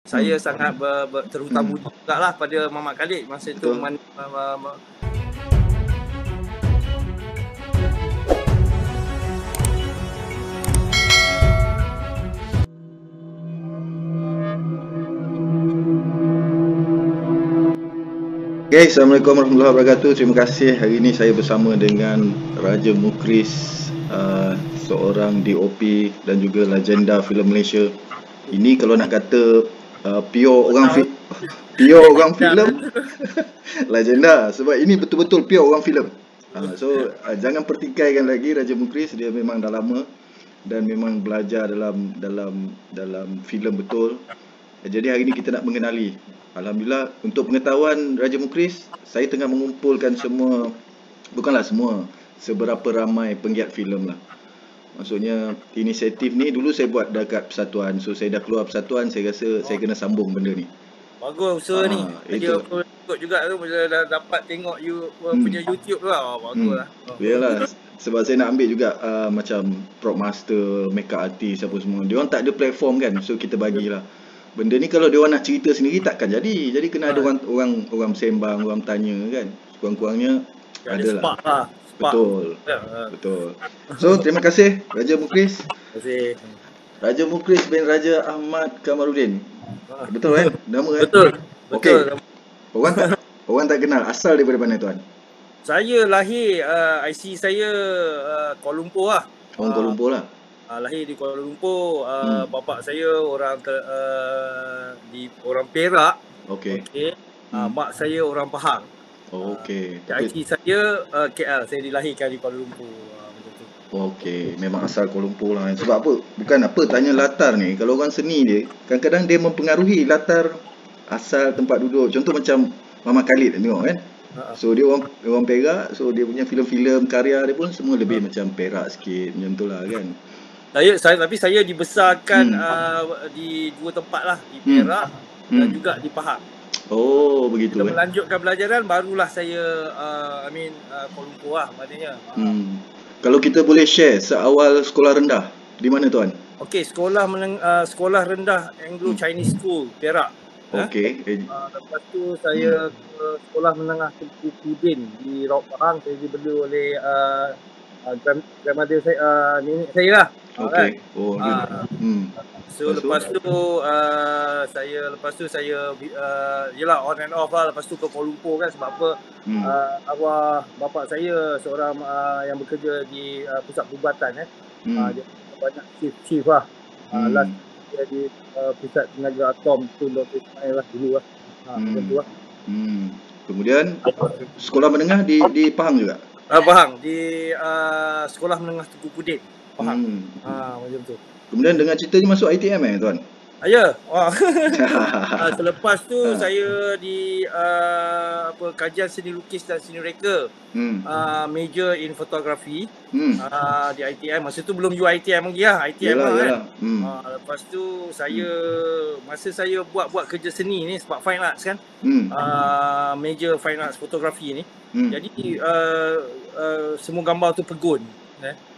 saya sangat terhutang budi jugalah pada Mamat Khalid masa itu. Okay, Assalamualaikum warahmatullahi wabarakatuh. Terima kasih. Hari ini saya bersama dengan Raja Mukris, seorang DOP dan juga legenda filem Malaysia. Ini kalau nak kata pure orang filem, legenda. Sebab ini betul-betul pure orang filem. So jangan pertikaikan lagi Raja Mukris. Dia memang dah lama dan memang belajar dalam filem betul. Jadi hari ini kita nak mengenali. Alhamdulillah, untuk pengetahuan Raja Mukris, saya tengah mengumpulkan semua, bukanlah semua, seberapa ramai penggiat filem lah. Maksudnya inisiatif ni dulu saya buat dekat Persatuan. So saya dah keluar Persatuan, saya rasa saya kena sambung benda ni. Bagus usaha ni. Dia ikut juga tu bila dah dapat tengok punya YouTube tu lah. Bagus lah. Yalah, sebab saya nak ambil juga macam prop master, makeup artist apa semua. Dia orang tak ada platform kan. So kita bagilah. Benda ni kalau dia orang nak cerita sendiri takkan jadi. Jadi kena ada orang sembang, orang tanya kan. Kurang-kurangnya adalah. Spark lah. Betul. Betul. So terima kasih Raja Mukris. Terima kasih. Raja Mukris bin Raja Ahmad Kamarudin. Betul kan? Nama kan? Betul. Okey. Orang tak kenal, asal daripada mana tuan? Saya lahir IC saya Kuala Lumpur lah. Kuala Lumpur lah. Lahir di Kuala Lumpur. Bapa saya orang Perak. Okey. Mak saya orang Pahang. Okey. IC saya KL. Saya dilahirkan di Kuala Lumpur. Okey, memang asal Kuala Lumpur lah. Sebab apa? Bukan apa tanya latar ni. Kalau orang seni dia, kadang-kadang dia mempengaruhi latar asal tempat duduk. Contoh macam Mamat Khalid tengok kan. So dia orang Perak, so dia punya filem-filem karya dia pun semua lebih macam Perak sikit, macam tu lah kan. Tapi saya dibesarkan di dua tempat lah, di Perak dan juga di Pahang. Oh, begitu. Bila melanjutkan pelajaran barulah saya Kuala Lumpur lah maknanya. Kalau kita boleh share seawal sekolah rendah, di mana tuan? Okey, sekolah rendah Anglo Chinese School Perak. Okey. Lepas tu saya ke sekolah menengah Tengku Pudin di Raub Pahang. Saya dibela oleh grandmother saya, nenek saya lah. Okey. So lepas tu saya yalah on and off lah. Lepas tu ke Kuala Lumpur kan, sebab apa arwah bapa saya seorang yang bekerja di pusat perubatan dia banyak chief lah. Last dia di pusat tenaga atom tu Ismail lah dulu lah. Macam tu lah. Kemudian sekolah menengah di Pahang juga? Pahang, di sekolah menengah Tengku Pudin Pahang. Macam tu. Kemudian dengan cerita ni masuk ITM tuan? Ya. Selepas tu saya di kajian seni lukis dan seni reka. Major in photography di ITM. Masa tu belum UiTM lagi lah. ITM lah kan. Lepas tu masa saya buat kerja seni ni sebab fine arts kan. Major fine arts fotografi ni. Jadi semua gambar tu pegun.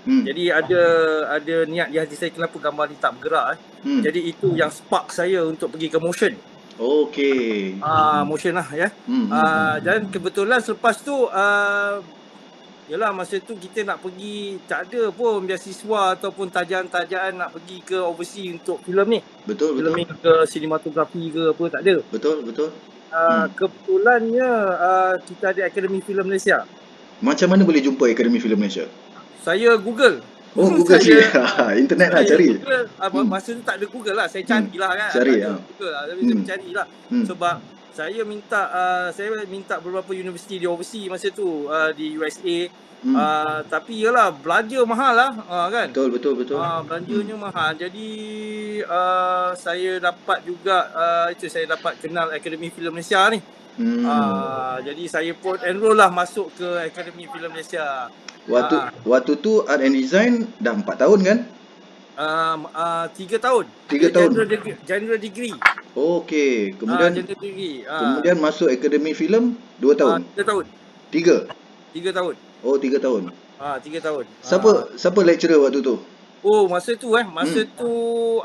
Jadi ada niat di hati saya kenapa gambar ni tak bergerak. Jadi itu yang spark saya untuk pergi ke motion. Okey. Motion lah ya. Dan kebetulan selepas tu yalah masa tu kita nak pergi, tak ada pun beasiswa ataupun tajaan-tajaan nak pergi ke overseas untuk filem ni. Betul. Filming ke sinematografi ke apa, tak ada. Betul. Kebetulannya kita ada Akademi Filem Malaysia. Macam mana boleh jumpa Akademi Filem Malaysia? Saya Google. Google internet lah cari. Masa tu tak ada Google lah, saya carilah kan. Cari Google lah, tapi saya carilah. Sebab saya minta beberapa universiti di overseas masa tu di USA. Tapi yalah belanja mahal lah kan. Betul. Belanjanya mahal. Jadi saya dapat juga saya dapat kenal Akademi Filem Malaysia ni. Jadi saya pun enroll lah masuk ke Akademi Filem Malaysia. Waktu tu art and design dah 4 tahun kan? 3 tahun. 3 tahun. General degree. Okey. Kemudian general degree. Kemudian masuk Akademi Filem 2 tahun. 3 tahun. 3 tahun. Oh, 3 tahun. 3 tahun. 3 tahun. Siapa lecturer waktu tu? Oh, masa tu tu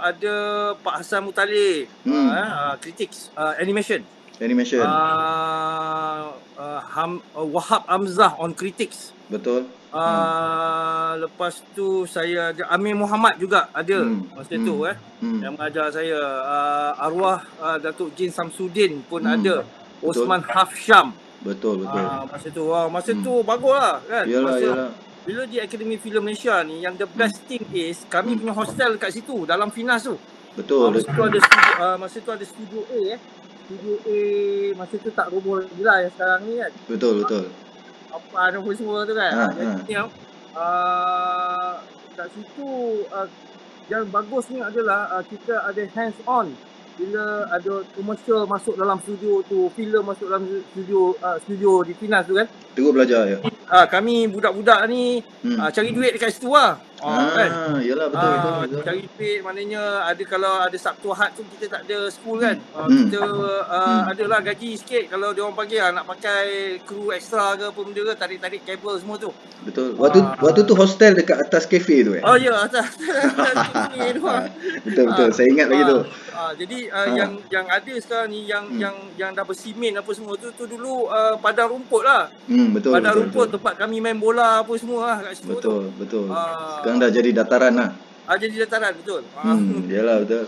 ada Pak Hassan Muttalib, critics animation. Wahab Hamzah on critics. Betul. Lepas tu saya ada Amir Muhammad juga ada masa tu yang mengajar saya. Arwah Datuk Jin Samsudin pun ada. Osman Hafsyam. Betul. Masa tu baguslah kan. Yalah. Bila di Akademi Filem Malaysia ni, yang the best thing is kami punya hostel kat situ dalam Finas tu. Betul. Masa tu ada studio A Studio A masa tu tak roboh lagi lah yang sekarang ni kan. Betul. Apa nama semua tu kan. Jadi kat situ yang bagusnya adalah kita ada hands on. Bila ada komersial masuk dalam studio tu, filem masuk dalam studio di Finas tu kan. Terus belajar ya. Kami budak-budak ni cari duit dekat situ lah. Kan? Yalah betul. Cari duit maknanya kalau ada Sabtu Ahad tu kita tak ada school kan. Kita adalah gaji sikit kalau dia orang panggil nak pakai kru ekstra ke apa benda ke, tarik-tarik kabel semua tu. Betul. Waktu tu hostel dekat atas kafe tu Oh ya, atas kafe tu. Betul. Saya ingat lagi tu. Jadi yang ada sekarang ni yang dah bersimen apa semua tu dulu padang rumput lah. Betul. Padang rumput tempat kami main bola apa semua lah kat situ. Betul. Sekarang dah jadi dataran lah. Jadi dataran, betul. Yalah betul.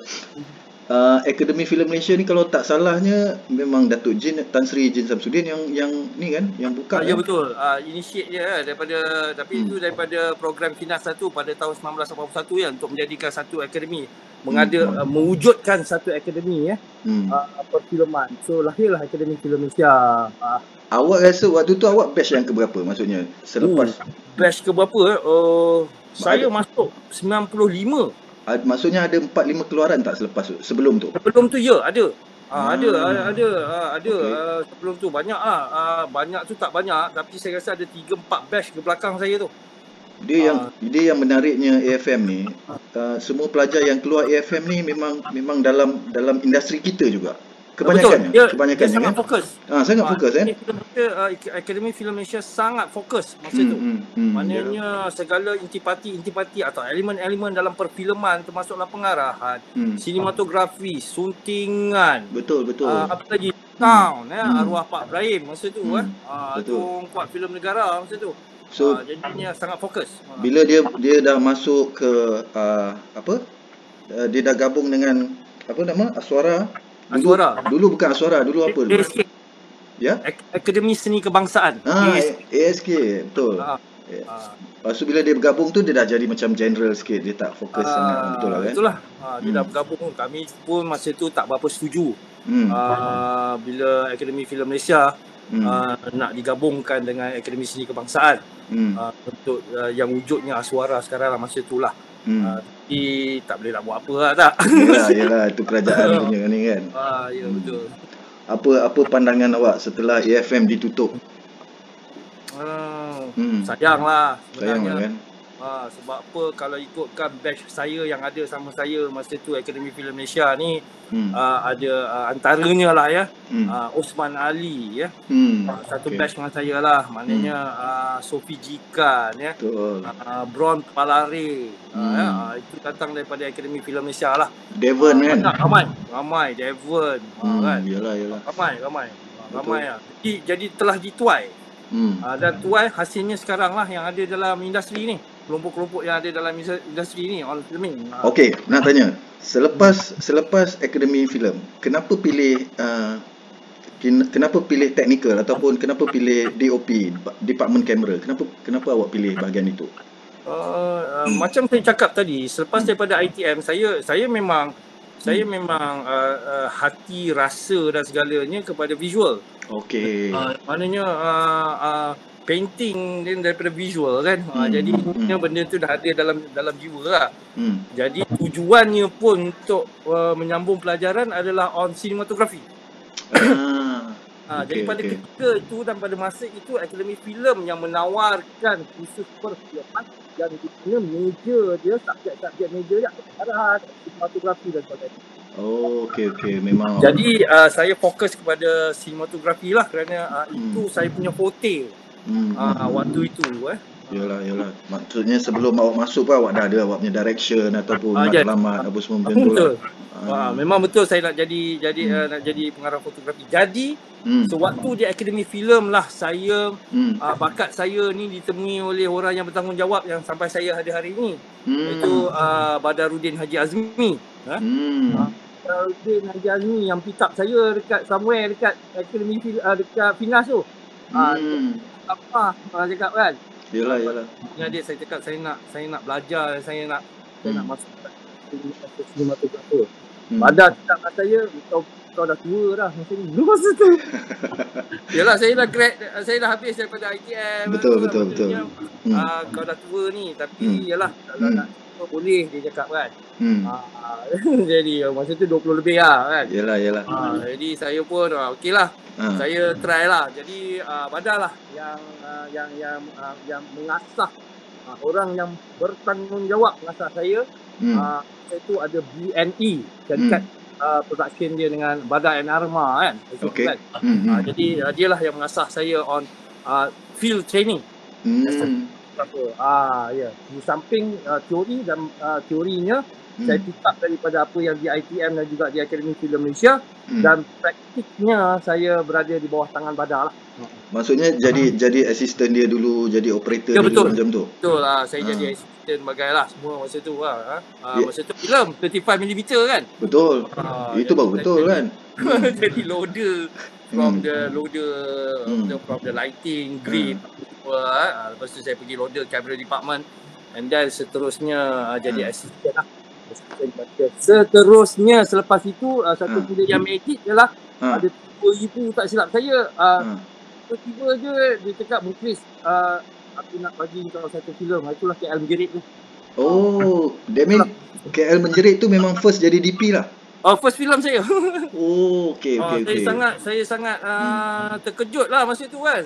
Akademi Filem Malaysia ni kalau tak salahnya memang Datuk Tan Sri Jin Samsudin yang ni kan, yang buka. Ya betul. Initiate dia tapi itu daripada program Finas satu pada tahun 1981 ya, untuk menjadikan satu akademi, mewujudkan satu akademi perfilman. So lahirlah Akademi Filem Malaysia. Awak rasa waktu tu awak batch yang keberapa, maksudnya selepas batch keberapa? Saya masuk 95. Maksudnya ada 4-5 keluaran tak sebelum tu? Sebelum tu ya, ada. Okay. Sebelum tu banyak lah. Banyak tu tak banyak, tapi saya rasa ada 3-4 batch ke belakang saya tu. Dia yang menariknya AFM ni, semua pelajar yang keluar AFM ni memang dalam industri kita juga. Kebanyakannya. Dia sangat fokus. Sangat fokus Akademi Filem Malaysia sangat fokus masa tu. Maknanya segala intipati atau elemen-elemen dalam perfilman, termasuklah pengarahan, sinematografi, suntingan. Betul. Apa lagi? Sound, arwah Pak Ibrahim masa tu tu kuat filem negara masa tu. So jadinya sangat fokus. Bila dia dah masuk ke dia dah gabung dengan apa nama? Aswara. Dulu bukan Aswara, dulu apa? ASK. Ya? Akademi Seni Kebangsaan. ASK, betul. Lepas tu bila dia bergabung tu dia dah jadi macam general sikit, dia tak fokus sangat, betul lah kan? Betul lah. Dia dah bergabung. Kami pun masa tu tak berapa setuju. Bila Akademi Filem Malaysia nak digabungkan dengan Akademi Seni Kebangsaan untuk yang wujudnya Aswara sekarang lah masa tu lah. Tapi tak boleh nak buat apa lah tak. Yelah itu kerajaan punya ni kan. Ya betul. Apa pandangan awak setelah AFM ditutup? Sayang lah sebenarnya. Sayang kan? Sebab apa, kalau ikutkan batch saya yang ada sama saya masa tu Akademi Filem Malaysia ni, ada antaranya lah ya, Osman Ali ya, satu batch dengan saya lah, maknanya Sophie Jikan ya, Bron Palare, itu datang daripada Akademi Filem Malaysia lah. Devon kan? Ramai Devon kan? Yalah. Ramai lah. Jadi telah dituai. Dan tuai hasilnya sekarang lah yang ada dalam industri ni, kelompok-kelompok yang ada dalam industri ni, all filming. Okey, nak tanya, selepas Akademi Filem, kenapa pilih teknikal ataupun kenapa pilih DOP, Department Kamera? Kenapa awak pilih bahagian itu? Macam saya cakap tadi, selepas daripada ITM, saya memang hati, rasa dan segalanya kepada visual. Okey. Maknanya painting dan daripada visual kan. Jadi benda tu dah ada dalam jiwa lah. Jadi tujuannya pun untuk menyambung pelajaran adalah on cinematography. Jadi pada ketika itu dan pada masa itu Akademi Filem yang menawarkan khusus perfilman yang di mana major dia, subjek major dia adalah cinematography dan sebagainya. Okey, memang. Jadi saya fokus kepada sinematografi lah kerana itu saya punya forte waktu itu Yalah. Maksudnya sebelum awak masuk pun awak dah ada awak punya direction ataupun matlamat apa semua macam tu lah. Memang betul saya nak jadi pengarah fotografi. Jadi sewaktu di Akademi Filem lah saya bakat saya ni ditemui oleh orang yang bertanggungjawab yang sampai saya ada hari ini. Iaitu Badarudin Haji Azmi. Badarudin Haji Azmi yang pick up saya dekat somewhere dekat Akademi dekat Finas tu. Apa cakap kan? Yalah. Dengan dia saya cakap saya nak belajar, saya nak masuk sinematografer. Badar cakap kat saya, kau dah tua dah masa ni. Masa tu. Yalah saya dah habis daripada ITM. Betul. Kau dah tua ni, tapi yalah kalau nak boleh dia cakap kan. Jadi masa tu 20 lebih lah kan. Yalah. Jadi saya pun okey lah. Saya try lah. Jadi Badar lah yang mengasah orang yang bertanggungjawab mengasah saya. Itu ada BNE syarikat production dia dengan Badar and Arma kan. Okay. Jadi dia lah yang mengasah saya on field training. Di samping teori dan teorinya saya pick up daripada apa yang di ITM dan juga di Akademi Filem Malaysia dan praktiknya saya berada di bawah tangan Badar lah. Maksudnya jadi asisten dia dulu, jadi operator dulu macam tu. Betul lah, saya jadi asisten bagailah semua masa tu lah. Masa tu filem 35mm kan. Betul. Itu baru betul kan. Jadi loader from the lighting, grip, lepas tu saya pergi loader camera department and then seterusnya jadi asisten lah. Seterusnya selepas itu satu benda yang magic ialah ada 2,000 tak silap saya tiba-tiba je dia cakap Mukris aku nak bagi kau satu filem, itulah KL Menjerit tu. That mean KL Menjerit tu memang first jadi DP lah. First filem saya. Okay. Saya sangat terkejut lah masa tu kan.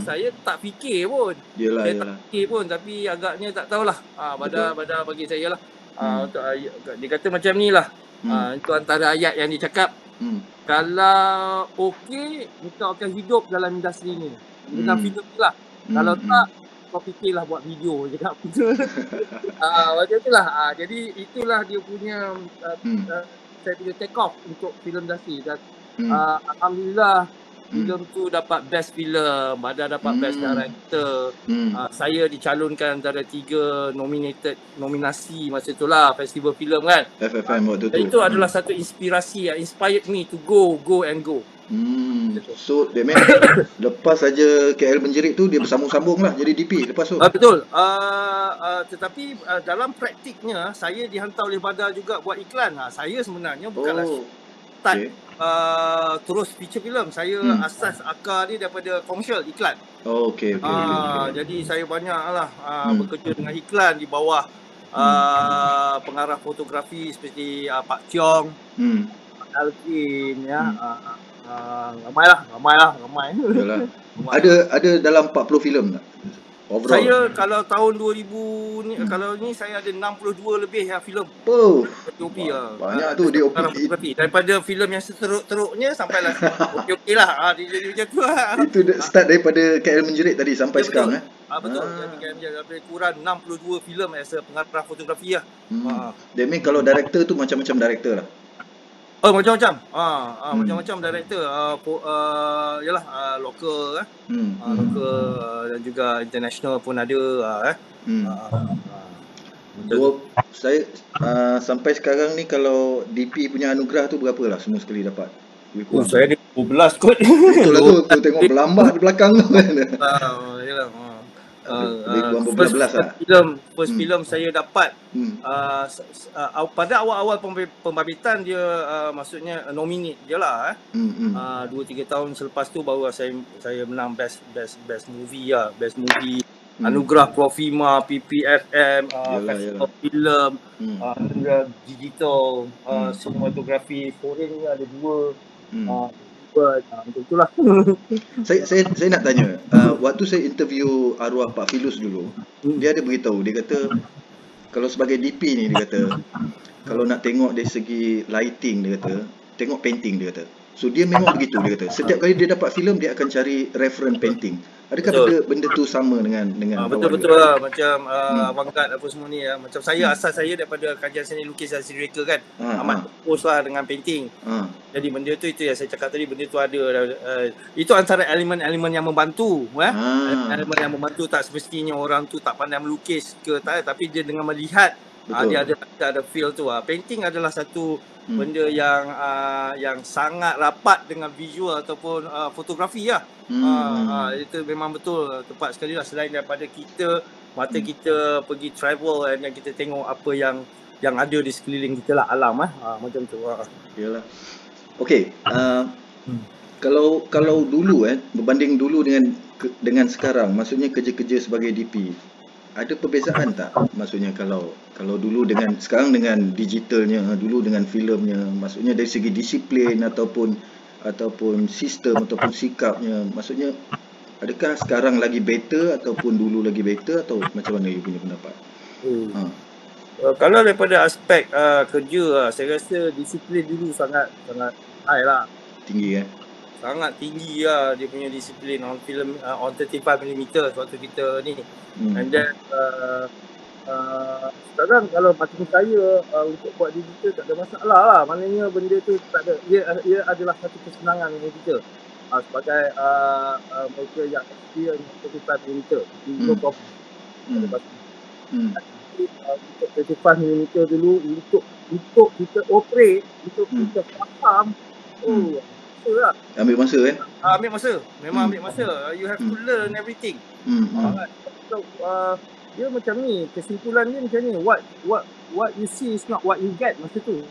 Saya tak fikir pun. Yalah. Tak fikir pun, tapi agaknya tak tahulah. Badar bagi saya lah. Dia kata macam ni lah. Itu antara ayat yang dia cakap. Kalau okey, kau akan hidup dalam industri ni. Dengan video ni lah. Kalau tak, kau fikirlah buat video je cakap. Macam tu lah. Jadi itulah dia punya saya punya take off untuk filem industri. Dan alhamdulillah filem tu dapat best filem, Badar dapat best director. Saya dicalonkan antara 3 nominasi masa itulah festival filem kan. FFM waktu tu. Itu adalah satu inspirasi yang inspired me to go and go. So that means lepas saja KL Menjerit tu dia bersambung-sambung lah jadi DP lepas tu. Betul. Tetapi dalam praktiknya saya dihantar oleh Badar juga buat iklan. Saya sebenarnya bukanlah start terus feature film. Saya asas akar ni daripada komersial iklan. Okay. Jadi saya banyaklah bekerja dengan iklan di bawah pengarah fotografi seperti Pak Chiong, Pak Alvin ramai lah. Yalah. Ada dalam 40 filem tak? Overall. Saya kalau tahun 2000 ni kalau ni saya ada 62 lebih filem. DOP banyak tu DOP. Daripada filem yang seteruk-teruknya sampailah okey lah. Dia jadi macam tu lah. Itu start daripada KL Menjerit tadi sampai sekarang betul. Jadi kurang 62 filem as a pengarah fotografi lah. That mean kalau director tu macam-macam director lah. Macam-macam. Macam-macam director. Yalah lokal lokal dan juga international pun ada saya sampai sekarang ni kalau DP punya anugerah tu berapa lah semua sekali dapat? Saya ada 12 kot. Betul lah tu tengok berlambak di belakang tu kan. Yalah. First film saya dapat pada awal-awal pembabitan dia maksudnya nominate je lah 2-3 tahun selepas tu baru saya menang best movie best movie anugerah Profima, PPFM, Festival Film, digital, cinematography foreign ni ada 2 macam itulah. Saya nak tanya, waktu saya interview arwah Pak Filus dulu, dia ada beritahu, dia kata kalau sebagai DP ni dia kata kalau nak tengok dari segi lighting dia kata tengok painting dia kata. So dia memang begitu, dia kata. Setiap kali dia dapat filem dia akan cari reference painting. Adakah benda tu sama dengan betul lah, macam avant-garde apa semua ni ya. Macam saya asal saya daripada kajian seni lukis dan seni reka kan. Amat fokus lah dengan painting. Jadi benda tu itu yang saya cakap tadi, benda tu ada itu antara elemen-elemen yang membantu elemen yang membantu. Tak semestinya orang tu tak pandai melukis ke tak, tapi dia dengan melihat dia ada feel tu. Painting adalah satu benda yang sangat rapat dengan visual ataupun fotografi lah. Itu memang betul tepat sekali lah. Selain daripada mata kita pergi travel dan kita tengok apa yang ada di sekeliling kita lah, alam macam tu. Yalah. Okey, kalau dulu berbanding dulu dengan sekarang, maksudnya kerja-kerja sebagai DP, ada perbezaan tak? Maksudnya kalau dulu dengan sekarang dengan digitalnya, dulu dengan filmnya, maksudnya dari segi disiplin ataupun sistem ataupun sikapnya, maksudnya adakah sekarang lagi better ataupun dulu lagi better, atau macam mana you punya pendapat? Kalau daripada aspek kerja, saya rasa disiplin dulu sangat high lah. Tinggi sangat tinggi lah dia punya disiplin on film on 35mm waktu kita ni. And then sekarang kalau macam saya untuk buat digital tak ada masalah lah. Maknanya benda tu tak ada, ia adalah satu kesenangan bagi kita sebagai mereka yang experience 35mm. No problem. Untuk 35mm dulu untuk kita operate, untuk kita faham, ambil masa ambil masa. Memang ambil masa. You have to learn everything. So dia macam ni, kesimpulan dia macam ni, what you see is not what you get masa tu.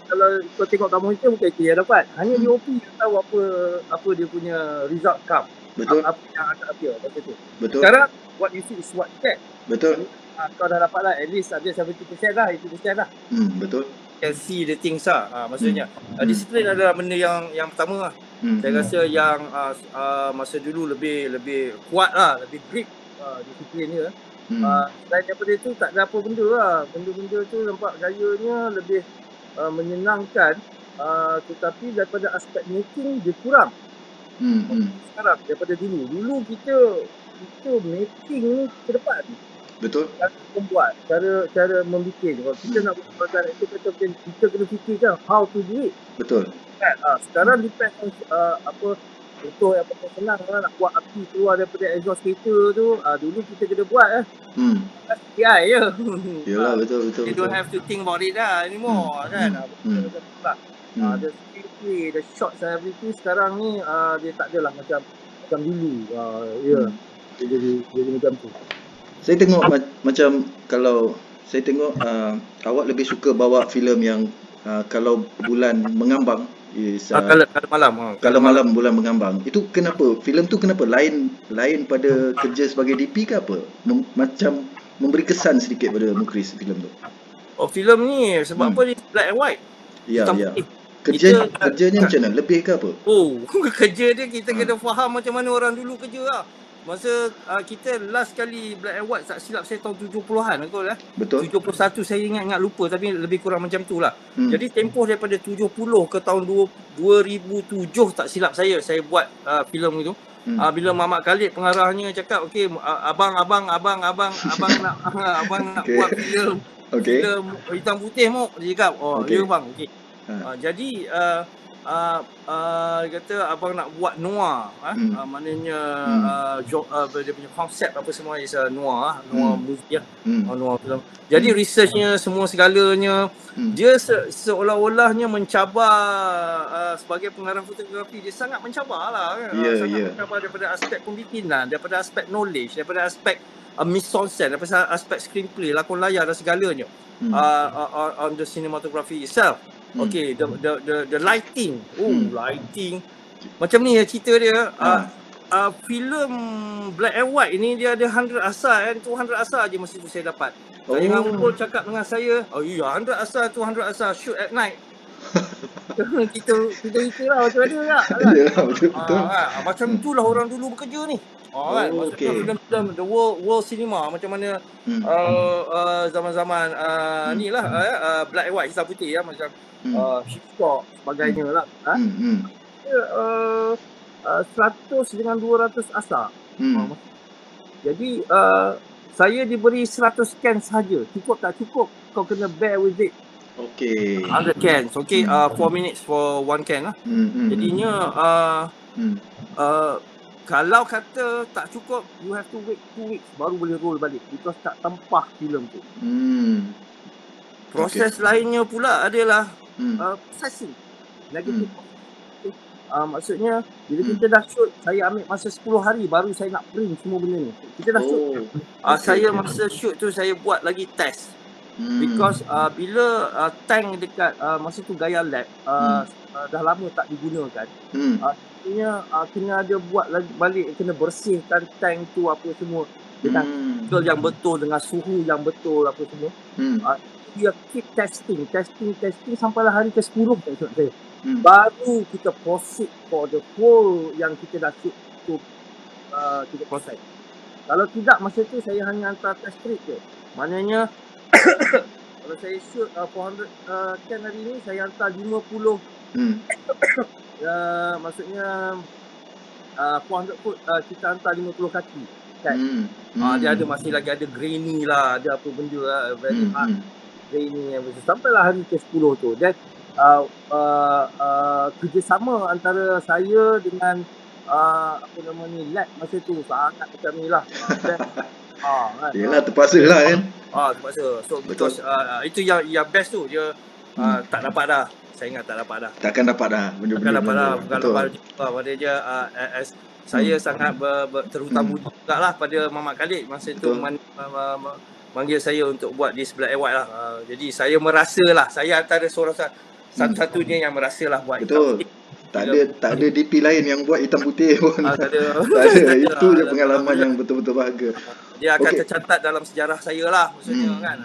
Kalau kau tengok kamu itu bukan itu yang dapat. Hanya di OP yang tahu apa dia punya result come. Betul. Apa yang akan appear masa tu. Betul. Sekarang what you see is what you get. Betul. Kau dah dapat lah, at least ada 70% lah, 80% lah. Betul. Can see the things lah. Maksudnya disiplin adalah benda yang pertama lah. Saya rasa yang masa dulu lebih kuat lah, lebih grip disiplin dia. Selain daripada itu tak ada apa benda lah. Benda-benda tu nampak gayanya lebih menyenangkan, tetapi daripada aspek making dia kurang. Sekarang daripada dulu kita making ni ke depan. Betul. Cara membuat, cara membuat. Kalau kita nak buat bagian itu, kita kena fikirkan how to do it. Betul. Sekarang depend on contoh yang paling senang lah, nak buat api keluar daripada exhaust kereta tu, dulu kita kena buat CPI je. Yalah, betul. You don't have to think about it lah anymore kan. The screenplay, the shots and everything sekarang ni dia tak adalah macam dulu. Dia jadi macam tu. Saya tengok macam kalau saya tengok awak lebih suka bawa filem yang kalau bulan mengambang is kalau malam bulan mengambang. Itu kenapa? Filem tu kenapa lain pada kerja sebagai DP ke apa? Macam memberi kesan sedikit pada Mukris filem tu. Filem ni sebab apa dia black and white? Ya. Kerjanya macam mana? Lebih ke apa? Kerja dia kita kena faham macam mana orang dulu kerja lah. Masa kita last kali black and white tak silap saya tahun 70-an betul Betul. 71 saya ingat lupa, tapi lebih kurang macam tu lah. Jadi tempoh daripada 70 ke tahun 2007 tak silap saya buat filem itu. Bila Mamat Khalid pengarahnya cakap okey abang nak buat filem hitam putih mau, dia cakap ya bang okey. Jadi dia kata abang nak buat noir, maknanya dia punya konsep apa semua is noir movie noir film. Jadi researchnya semua segalanya dia seolah-olahnya mencabar sebagai pengarah fotografi, dia sangat mencabar lah kan. Mencabar daripada aspek pembikinan, daripada aspek knowledge, daripada aspek mise en scène, daripada aspek screenplay, lakon layar dan segalanya. On the cinematography itself. Okay, the lighting. Lighting. Macam ni cerita dia. Filem black and white ni dia ada 100 asal kan. 200 asal je masa tu saya dapat. Saya dengan Umpul cakap dengan saya, 100 asal, 200 asal, shoot at night. kita lah macam mana tak kan? Ya, betul. Macam itulah orang dulu bekerja ni. Kan maksudnya film-film the world cinema macam mana zaman-zaman ni lah black and white, hitam putih ya, macam Hitchcock sebagainya lah. 100 dengan 200 asar. Jadi saya diberi 100 can sahaja. Cukup tak cukup, kau kena bear with it. 100 cans. 4 minutes for 1 can lah. Jadinya kalau kata tak cukup, you have to wait 2 weeks baru boleh roll balik because tak tempah filem tu. Proses lainnya pula adalah processing. Negative maksudnya bila kita dah shoot, saya ambil masa 10 hari baru saya nak print semua benda ni. Kita dah shoot. Saya masa shoot tu saya buat lagi test. Because bila tank dekat masa tu Gaya Lab dah lama tak digunakan. Kena ada buat lagi balik, kena bersihkan tank tu apa semua dengan yang betul, dengan suhu yang betul apa semua. Dia keep testing sampailah hari ke-10 saya. Baru kita proceed for the whole yang kita dah shoot tu kita proses. Kalau tidak masa tu saya hanya hantar test strip je. Maknanya kalau saya shoot 400 can hari ni saya hantar 50 maksudnya 400 foot kita hantar 50 kaki kan. Dia ada masih lagi ada grainy lah, ada apa benda lah, very hard grainy yang betul. Sampailah hari ke-10 tu. Dan kerjasama antara saya dengan apa nama ni lab masa tu sangat macam ni lah. Kan. Yelah terpaksa lah kan. Terpaksa. So because itu yang best tu dia tak dapat dah. Saya ingat tak dapat dah. Takkan dapat dah. Takkan dapat dah. Bukan lepas pada dia saya sangat terhutang budi juga lah pada Mamat Khalid masa tu manggil saya untuk buat this black and white lah. Jadi saya merasa lah, saya antara satu-satunya yang merasa lah buat betul. Tak ada DP lain yang buat hitam putih pun. Tak ada. Itu je pengalaman yang betul-betul bahagia. Dia akan tercatat dalam sejarah saya lah maksudnya kan.